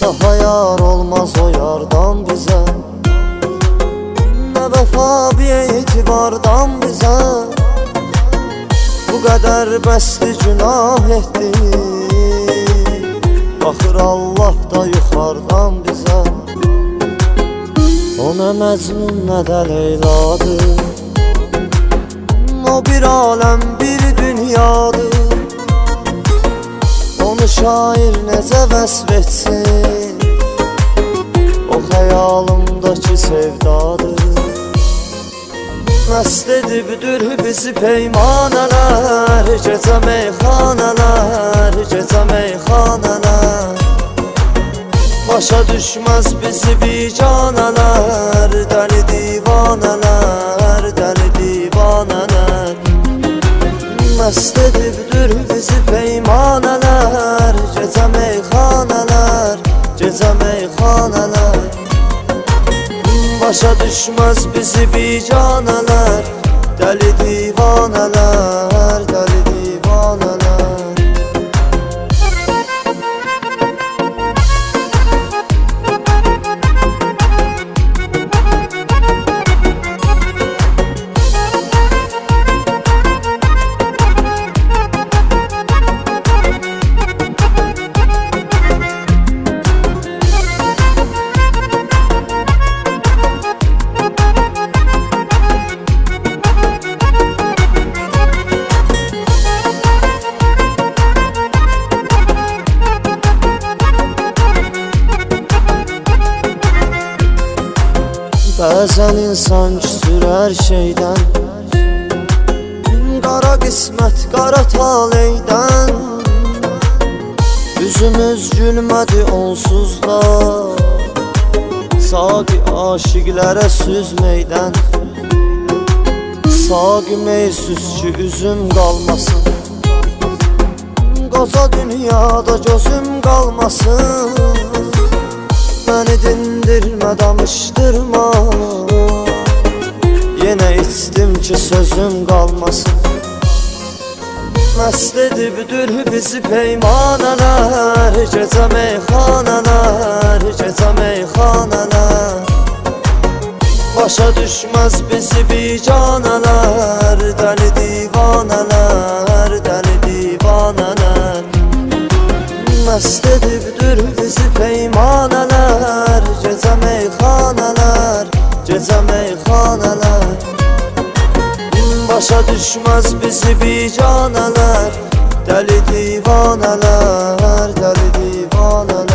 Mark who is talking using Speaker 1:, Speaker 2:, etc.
Speaker 1: Daha yar olmaz o yardan bize, ne vefa bir etibardan bize. Bu kadar bəsdi günah etdi, baxır Allah da yuxardan bizə. O nə Məcnun, nə də Leyladır, o bir aləm, bir dünyadır. Onu şair necə vəsf etsin, o xəyalımdakı sevdadır. Məst edibdir bizi peymanələr, gecə meyxanələr, gecə meyxanələr. Başa düşməz bizi bicanələr, dəli divanələr, dəli divanələr. Məst edibdir bizi peymanələr, gecə meyxanələr, gecə meyxanələr. Başa düşməz bizi bicanələr, dəli divanələr, dəli divanələr. Bəzən insan küsür hər şeydən, qara qismət, qara taleydən. Üzümüz gülmədi onsuz da, saqi aşiqlərə süzməkdən. Saqi meysüz ki üzüm qalmasın, qoca dünyada gözüm qalmasın. Məni dindirmə, danışdırma, yenə içdim ki sözüm qalmasın. Məst edibdir bizi peymanələr, gecə meyxanələr, gecə meyxanələr. Başa düşməz bizi bicanələr, dəli divanələr, dəli divanələr. Məst edibdir bizi peymanələr, gecə meyxanələr, gecə meyxanələr. Başa düşməz bizi bicanələr, dəli divanələr, dəli divanələr.